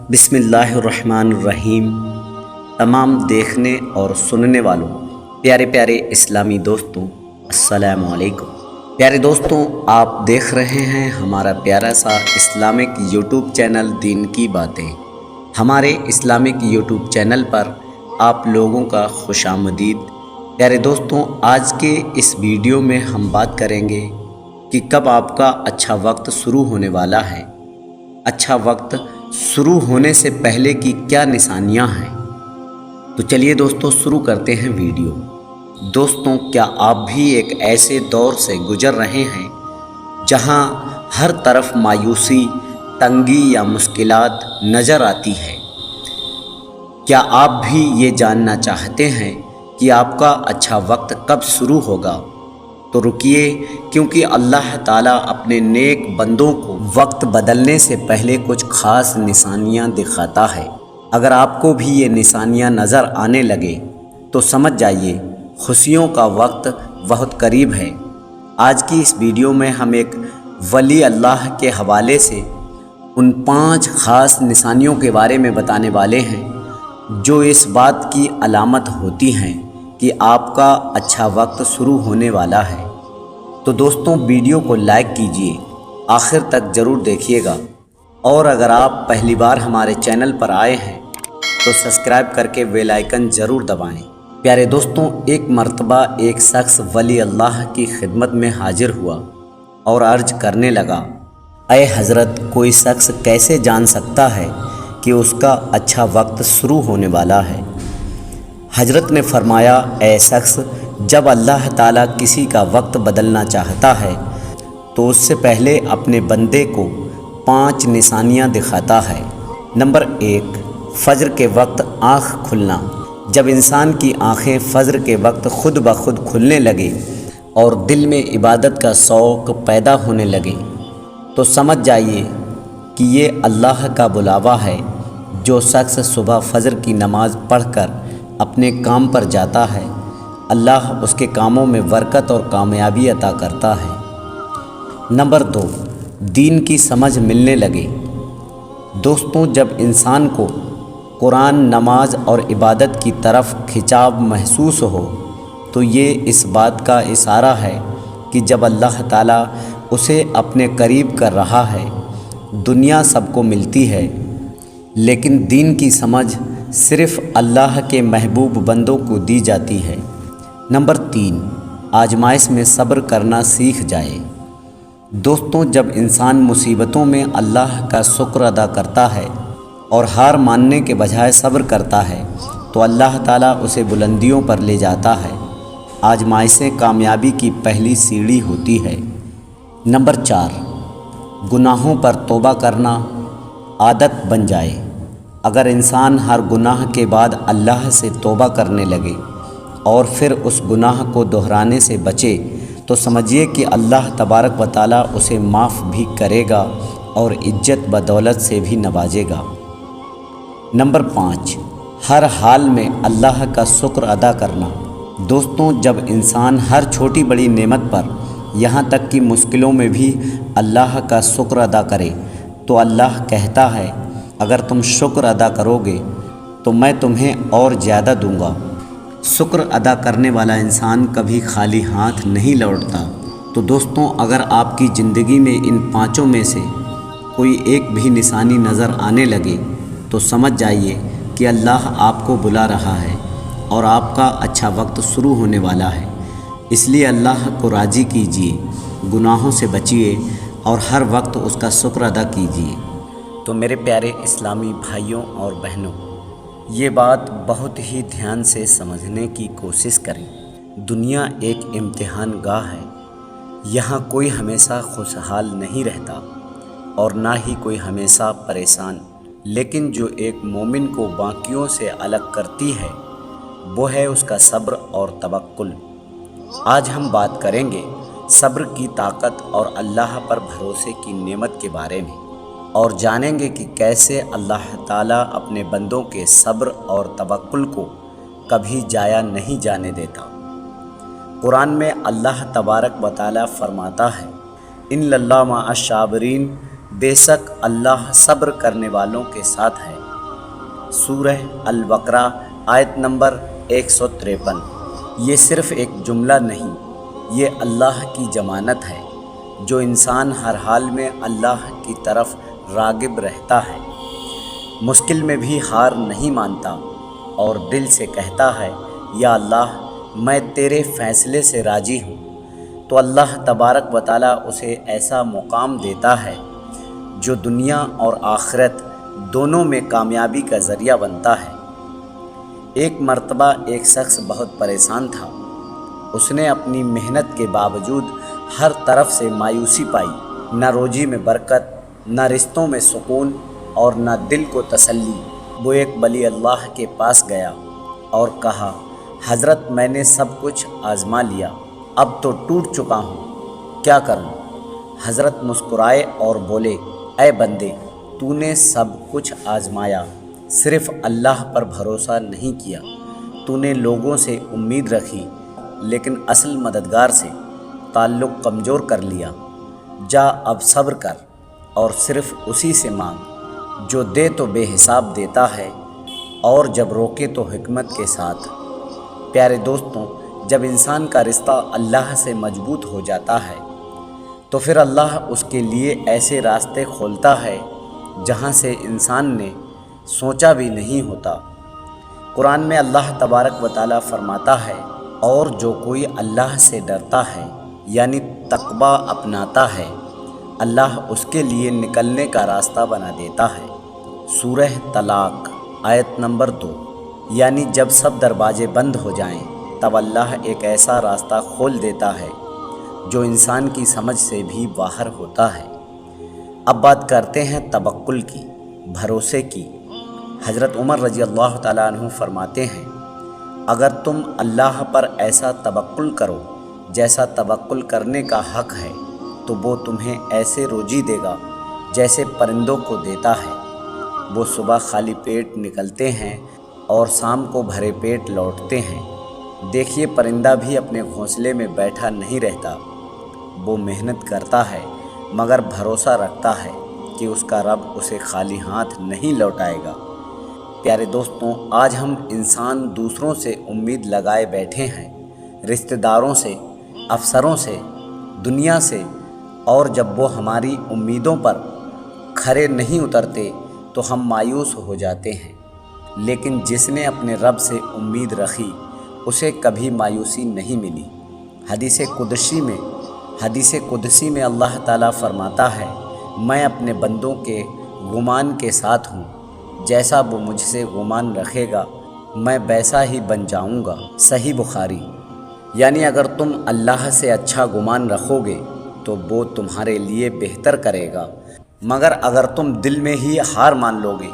بسم اللہ الرحمن الرحیم۔ تمام دیکھنے اور سننے والوں پیارے پیارے اسلامی دوستوں، السلام علیکم۔ پیارے دوستوں، آپ دیکھ رہے ہیں ہمارا پیارا سا اسلامک یوٹیوب چینل دین کی باتیں۔ ہمارے اسلامک یوٹیوب چینل پر آپ لوگوں کا خوش آمدید۔ پیارے دوستوں، آج کے اس ویڈیو میں ہم بات کریں گے کہ کب آپ کا اچھا وقت شروع ہونے والا ہے، اچھا وقت شروع ہونے سے پہلے کی کیا نشانیاں ہیں۔ تو چلیے دوستوں شروع کرتے ہیں ویڈیو۔ دوستوں، کیا آپ بھی ایک ایسے دور سے گزر رہے ہیں جہاں ہر طرف مایوسی، تنگی یا مشکلات نظر آتی ہے؟ کیا آپ بھی یہ جاننا چاہتے ہیں کہ آپ کا اچھا وقت کب شروع ہوگا؟ تو رکیے، کیونکہ اللہ تعالیٰ اپنے نیک بندوں کو وقت بدلنے سے پہلے کچھ خاص نشانیاں دکھاتا ہے۔ اگر آپ کو بھی یہ نشانیاں نظر آنے لگے تو سمجھ جائیے خوشیوں کا وقت بہت قریب ہے۔ آج کی اس ویڈیو میں ہم ایک ولی اللہ کے حوالے سے ان 5 خاص نشانیوں کے بارے میں بتانے والے ہیں جو اس بات کی علامت ہوتی ہیں کہ آپ کا اچھا وقت شروع ہونے والا ہے۔ تو دوستوں، ویڈیو کو لائک کیجئے، آخر تک ضرور دیکھیے گا، اور اگر آپ پہلی بار ہمارے چینل پر آئے ہیں تو سبسکرائب کر کے بیل آئیکن ضرور دبائیں۔ پیارے دوستوں، ایک مرتبہ ایک شخص ولی اللہ کی خدمت میں حاضر ہوا اور عرض کرنے لگا، اے حضرت، کوئی شخص کیسے جان سکتا ہے کہ اس کا اچھا وقت شروع ہونے والا ہے؟ حضرت نے فرمایا، اے شخص، جب اللہ تعالیٰ کسی کا وقت بدلنا چاہتا ہے تو اس سے پہلے اپنے بندے کو 5 نشانیاں دکھاتا ہے۔ نمبر 1، فجر کے وقت آنکھ کھلنا۔ جب انسان کی آنکھیں فجر کے وقت خود بخود کھلنے لگے اور دل میں عبادت کا شوق پیدا ہونے لگے تو سمجھ جائیے کہ یہ اللہ کا بلاوا ہے۔ جو شخص صبح فجر کی نماز پڑھ کر اپنے کام پر جاتا ہے، اللہ اس کے کاموں میں برکت اور کامیابی عطا کرتا ہے۔ نمبر 2، دین کی سمجھ ملنے لگے۔ دوستوں، جب انسان کو قرآن، نماز اور عبادت کی طرف کھنچاؤ محسوس ہو تو یہ اس بات کا اشارہ ہے کہ جب اللہ تعالیٰ اسے اپنے قریب کر رہا ہے۔ دنیا سب کو ملتی ہے، لیکن دین کی سمجھ صرف اللہ کے محبوب بندوں کو دی جاتی ہے۔ نمبر 3، آزمائش میں صبر کرنا سیکھ جائے۔ دوستوں، جب انسان مصیبتوں میں اللہ کا شکر ادا کرتا ہے اور ہار ماننے کے بجائے صبر کرتا ہے تو اللہ تعالیٰ اسے بلندیوں پر لے جاتا ہے۔ آزمائشیں کامیابی کی پہلی سیڑھی ہوتی ہے۔ نمبر 4، گناہوں پر توبہ کرنا عادت بن جائے۔ اگر انسان ہر گناہ کے بعد اللہ سے توبہ کرنے لگے اور پھر اس گناہ کو دہرانے سے بچے تو سمجھیے کہ اللہ تبارک و تعالیٰ اسے معاف بھی کرے گا اور عزت بدولت سے بھی نوازے گا۔ نمبر 5، ہر حال میں اللہ کا شکر ادا کرنا۔ دوستوں، جب انسان ہر چھوٹی بڑی نعمت پر، یہاں تک کہ مشکلوں میں بھی اللہ کا شکر ادا کرے تو اللہ کہتا ہے، اگر تم شکر ادا کرو گے تو میں تمہیں اور زیادہ دوں گا۔ شکر ادا کرنے والا انسان کبھی خالی ہاتھ نہیں لوٹتا۔ تو دوستوں، اگر آپ کی زندگی میں ان 5 میں سے کوئی ایک بھی نشانی نظر آنے لگے تو سمجھ جائیے کہ اللہ آپ کو بلا رہا ہے اور آپ کا اچھا وقت شروع ہونے والا ہے۔ اس لیے اللہ کو راضی کیجیے، گناہوں سے بچیے اور ہر وقت اس کا شکر ادا کیجیے۔ تو میرے پیارے اسلامی بھائیوں اور بہنوں، یہ بات بہت ہی دھیان سے سمجھنے کی کوشش کریں۔ دنیا ایک امتحان گاہ ہے۔ یہاں کوئی ہمیشہ خوشحال نہیں رہتا اور نہ ہی کوئی ہمیشہ پریشان، لیکن جو ایک مومن کو باقیوں سے الگ کرتی ہے وہ ہے اس کا صبر اور توکل۔ آج ہم بات کریں گے صبر کی طاقت اور اللہ پر بھروسے کی نعمت کے بارے میں، اور جانیں گے کہ کیسے اللہ تعالیٰ اپنے بندوں کے صبر اور توکل کو کبھی ضائع نہیں جانے دیتا۔ قرآن میں اللہ تبارک و تعالیٰ فرماتا ہے، ان اللہ مع الصابرین، بے شک اللہ صبر کرنے والوں کے ساتھ ہے۔ سورہ البقرہ آیت نمبر 153۔ یہ صرف ایک جملہ نہیں، یہ اللہ کی ضمانت ہے۔ جو انسان ہر حال میں اللہ کی طرف راغب رہتا ہے، مشکل میں بھی ہار نہیں مانتا اور دل سے کہتا ہے یا اللہ میں تیرے فیصلے سے راضی ہوں، تو اللہ تبارک و تعالیٰ اسے ایسا مقام دیتا ہے جو دنیا اور آخرت دونوں میں کامیابی کا ذریعہ بنتا ہے۔ ایک مرتبہ ایک شخص بہت پریشان تھا۔ اس نے اپنی محنت کے باوجود ہر طرف سے مایوسی پائی، نہ روزی میں برکت، نہ رشتوں میں سکون اور نہ دل کو تسلی۔ وہ ایک ولی اللہ کے پاس گیا اور کہا، حضرت میں نے سب کچھ آزما لیا، اب تو ٹوٹ چکا ہوں، کیا کروں؟ حضرت مسکرائے اور بولے، اے بندے، تو نے سب کچھ آزمایا، صرف اللہ پر بھروسہ نہیں کیا۔ تو نے لوگوں سے امید رکھی لیکن اصل مددگار سے تعلق کمزور کر لیا۔ جا اب صبر کر اور صرف اسی سے مانگ جو دے تو بے حساب دیتا ہے اور جب روکے تو حکمت کے ساتھ۔ پیارے دوستوں، جب انسان کا رشتہ اللہ سے مضبوط ہو جاتا ہے تو پھر اللہ اس کے لیے ایسے راستے کھولتا ہے جہاں سے انسان نے سوچا بھی نہیں ہوتا۔ قرآن میں اللہ تبارک و تعالیٰ فرماتا ہے، اور جو کوئی اللہ سے ڈرتا ہے یعنی تقوی اپناتا ہے، اللہ اس کے لیے نکلنے کا راستہ بنا دیتا ہے۔ سورہ طلاق آیت نمبر 2۔ یعنی جب سب دروازے بند ہو جائیں تب اللہ ایک ایسا راستہ کھول دیتا ہے جو انسان کی سمجھ سے بھی باہر ہوتا ہے۔ اب بات کرتے ہیں توکل کی، بھروسے کی۔ حضرت عمر رضی اللہ تعالیٰ عنہ فرماتے ہیں، اگر تم اللہ پر ایسا توکل کرو جیسا توکل کرنے کا حق ہے تو وہ تمہیں ایسے روزی دے گا جیسے پرندوں کو دیتا ہے۔ وہ صبح خالی پیٹ نکلتے ہیں اور شام کو بھرے پیٹ لوٹتے ہیں۔ دیکھیے، پرندہ بھی اپنے گھونسلے میں بیٹھا نہیں رہتا، وہ محنت کرتا ہے مگر بھروسہ رکھتا ہے کہ اس کا رب اسے خالی ہاتھ نہیں لوٹائے گا۔ پیارے دوستوں، آج ہم انسان دوسروں سے امید لگائے بیٹھے ہیں، رشتہ داروں سے، افسروں سے، دنیا سے، اور جب وہ ہماری امیدوں پر کھرے نہیں اترتے تو ہم مایوس ہو جاتے ہیں۔ لیکن جس نے اپنے رب سے امید رکھی اسے کبھی مایوسی نہیں ملی۔ حدیث قدسی میں اللہ تعالیٰ فرماتا ہے، میں اپنے بندوں کے گمان کے ساتھ ہوں، جیسا وہ مجھ سے گمان رکھے گا میں ویسا ہی بن جاؤں گا۔ صحیح بخاری۔ یعنی اگر تم اللہ سے اچھا گمان رکھو گے تو وہ تمہارے لیے بہتر کرے گا، مگر اگر تم دل میں ہی ہار مان لو گے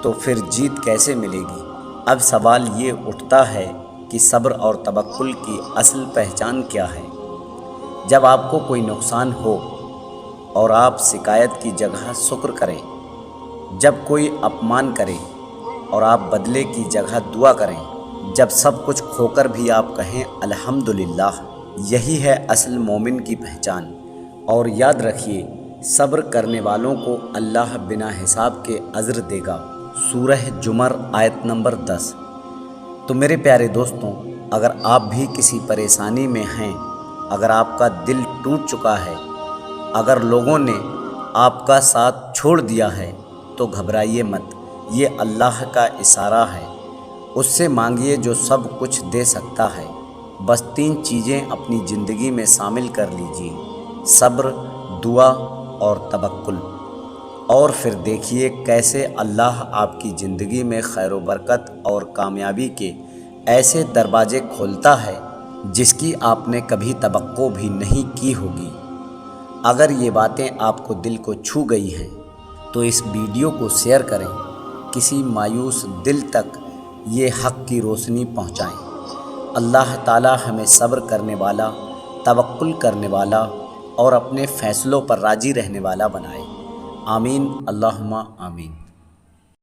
تو پھر جیت کیسے ملے گی؟ اب سوال یہ اٹھتا ہے کہ صبر اور توکل کی اصل پہچان کیا ہے؟ جب آپ کو کوئی نقصان ہو اور آپ شکایت کی جگہ شکر کریں، جب کوئی اپمان کرے اور آپ بدلے کی جگہ دعا کریں، جب سب کچھ کھو کر بھی آپ کہیں الحمدللہ، یہی ہے اصل مومن کی پہچان۔ اور یاد رکھیے، صبر کرنے والوں کو اللہ بنا حساب کے اجر دے گا۔ سورہ زمر آیت نمبر 10۔ تو میرے پیارے دوستوں، اگر آپ بھی کسی پریشانی میں ہیں، اگر آپ کا دل ٹوٹ چکا ہے، اگر لوگوں نے آپ کا ساتھ چھوڑ دیا ہے تو گھبرائیے مت، یہ اللہ کا اشارہ ہے۔ اس سے مانگیے جو سب کچھ دے سکتا ہے۔ بس 3 چیزیں اپنی زندگی میں شامل کر لیجیے: صبر، دعا اور توکل، اور پھر دیکھیے کیسے اللہ آپ کی زندگی میں خیر و برکت اور کامیابی کے ایسے دروازے کھولتا ہے جس کی آپ نے کبھی توقع بھی نہیں کی ہوگی۔ اگر یہ باتیں آپ کو دل کو چھو گئی ہیں تو اس ویڈیو کو شیئر کریں، کسی مایوس دل تک یہ حق کی روشنی پہنچائیں۔ اللہ تعالی ہمیں صبر کرنے والا، توکل کرنے والا اور اپنے فیصلوں پر راضی رہنے والا بنائے۔ آمین، اللہم آمین۔